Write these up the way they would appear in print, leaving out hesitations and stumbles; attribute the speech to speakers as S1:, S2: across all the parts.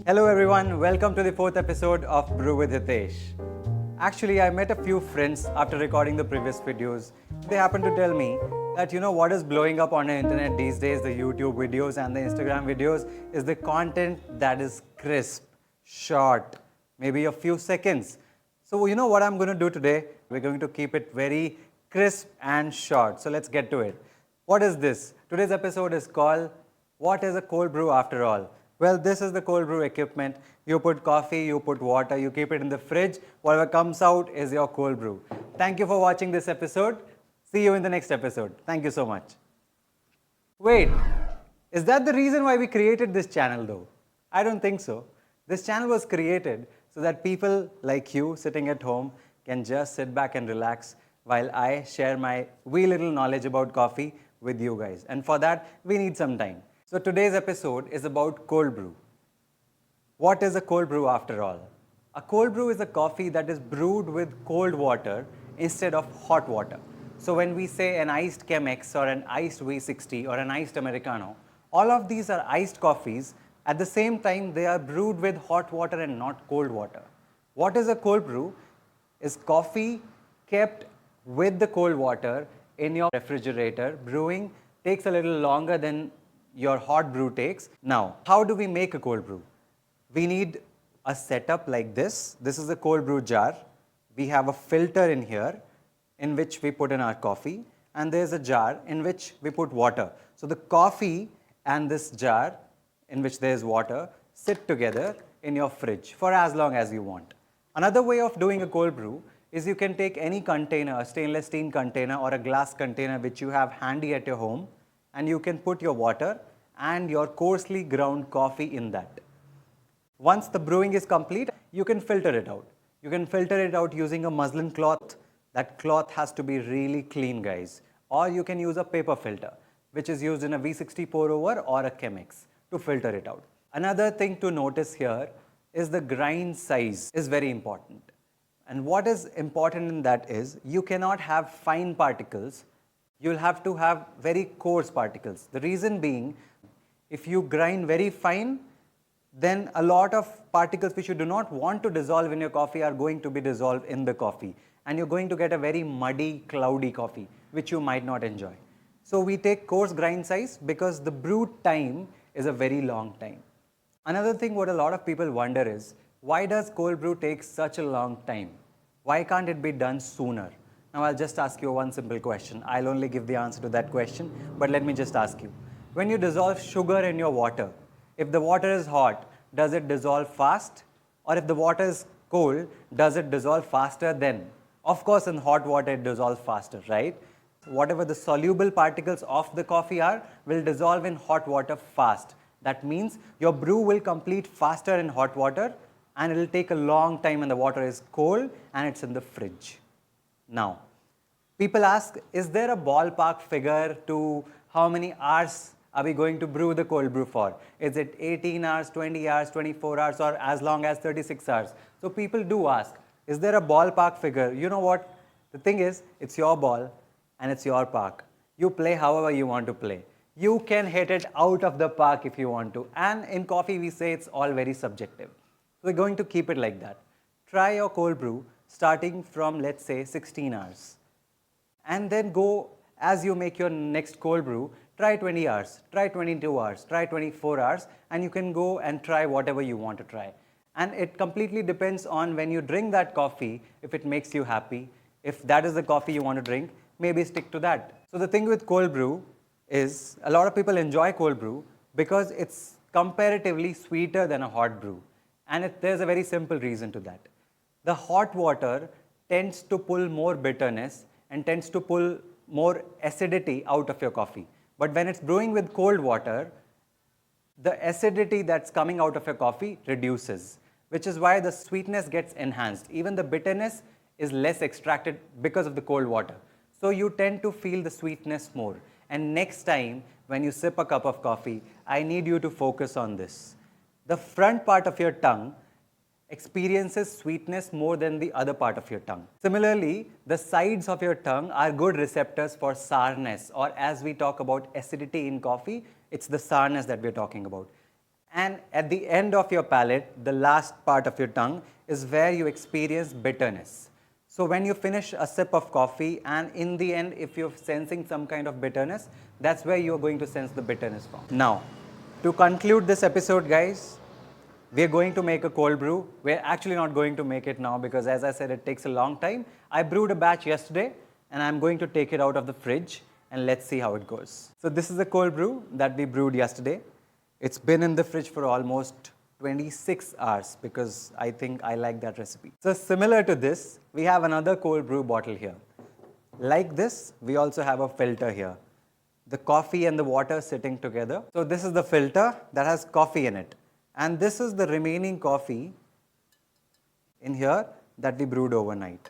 S1: Hello everyone, welcome to the fourth episode of Brew with Hitesh. Actually, I met a few friends after recording the previous videos. They happened to tell me that what is blowing up on the internet these days, the YouTube videos and the Instagram videos, is the content that is crisp, short, maybe a few seconds. So you know what I'm going to do today? We're going to keep it very crisp and short. So let's get to it. What is this? Today's episode is called What is a Cold Brew After All? Well, this is the cold brew equipment. You put coffee, you put water, you keep it in the fridge. Whatever comes out is your cold brew. Thank you for watching this episode. See you in the next episode. Thank you so much. Wait, is that the reason why we created this channel though? I don't think so. This channel was created so that people like you sitting at home can just sit back and relax while I share my wee little knowledge about coffee with you guys. And for that, we need some time. So today's episode is about cold brew. What is a cold brew after all? A cold brew is a coffee that is brewed with cold water instead of hot water. So when we say an iced Chemex or an iced V60 or an iced Americano, all of these are iced coffees. At the same time, they are brewed with hot water and not cold water. What is a cold brew? Is coffee kept with the cold water in your refrigerator. Brewing takes a little longer than your hot brew takes. Now, how do we make a cold brew? We need a setup like this. This is a cold brew jar. We have a filter in here in which we put in our coffee, and there's a jar in which we put water. So the coffee and this jar in which there's water sit together in your fridge for as long as you want. Another way of doing a cold brew is you can take any container, a stainless steel container or a glass container which you have handy at your home, and you can put your water and your coarsely ground coffee in that. Once the brewing is complete, you can filter it out. You can filter it out using a muslin cloth. That cloth has to be really clean, guys. Or you can use a paper filter, which is used in a V60 pour over or a Chemex to filter it out. Another thing to notice here is the grind size is very important. And what is important in that is you cannot have fine particles. You'll have to have very coarse particles. The reason being, if you grind very fine, then a lot of particles which you do not want to dissolve in your coffee are going to be dissolved in the coffee. And you're going to get a very muddy, cloudy coffee, which you might not enjoy. So we take coarse grind size because the brew time is a very long time. Another thing what a lot of people wonder is, why does cold brew take such a long time? Why can't it be done sooner? Now I'll just ask you one simple question. I'll only give the answer to that question, but let me just ask you. When you dissolve sugar in your water, if the water is hot, does it dissolve fast? Or if the water is cold, does it dissolve faster then? Of course, in hot water it dissolves faster, right? Whatever the soluble particles of the coffee are, will dissolve in hot water fast. That means your brew will complete faster in hot water and it will take a long time when the water is cold and it's in the fridge. Now, people ask, is there a ballpark figure to how many hours are we going to brew the cold brew for? Is it 18 hours, 20 hours, 24 hours, or as long as 36 hours? So people do ask, is there a ballpark figure? You know what? The thing is, it's your ball and it's your park. You play however you want to play. You can hit it out of the park if you want to. And in coffee, we say it's all very subjective. So we're going to keep it like that. Try your cold brew starting from, let's say, 16 hours. And then go, as you make your next cold brew, try 20 hours, try 22 hours, try 24 hours, and you can go and try whatever you want to try. And it completely depends on when you drink that coffee, if it makes you happy. If that is the coffee you want to drink, maybe stick to that. So the thing with cold brew is, a lot of people enjoy cold brew because it's comparatively sweeter than a hot brew. And there's a very simple reason to that. The hot water tends to pull more bitterness and tends to pull more acidity out of your coffee. But when it's brewing with cold water, the acidity that's coming out of your coffee reduces, which is why the sweetness gets enhanced. Even the bitterness is less extracted because of the cold water. So you tend to feel the sweetness more. And next time when you sip a cup of coffee, I need you to focus on this. The front part of your tongue experiences sweetness more than the other part of your tongue. Similarly, the sides of your tongue are good receptors for sourness, or as we talk about acidity in coffee, it's the sourness that we're talking about. And at the end of your palate, the last part of your tongue is where you experience bitterness. So when you finish a sip of coffee and in the end, if you're sensing some kind of bitterness, that's where you're going to sense the bitterness from. Now, to conclude this episode, guys, we're going to make a cold brew. We're actually not going to make it now because, as I said, it takes a long time. I brewed a batch yesterday and I'm going to take it out of the fridge and let's see how it goes. So this is a cold brew that we brewed yesterday. It's been in the fridge for almost 26 hours because I think I like that recipe. So similar to this, we have another cold brew bottle here. Like this, we also have a filter here. The coffee and the water sitting together. So this is the filter that has coffee in it. And this is the remaining coffee in here that we brewed overnight.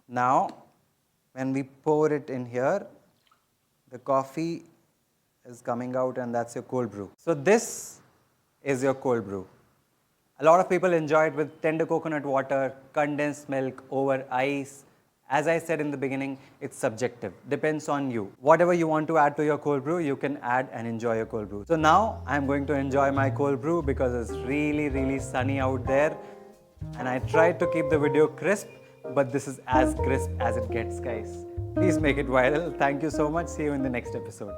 S1: Now, when we pour it in here, the coffee is coming out and that's your cold brew. So this is your cold brew. A lot of people enjoy it with tender coconut water, condensed milk over ice. As I said in the beginning, it's subjective, depends on you. Whatever you want to add to your cold brew, you can add and enjoy your cold brew. So now I'm going to enjoy my cold brew because it's really sunny out there. And I tried to keep the video crisp, but this is as crisp as it gets, guys. Please make it viral. Thank you so much. See you in the next episode.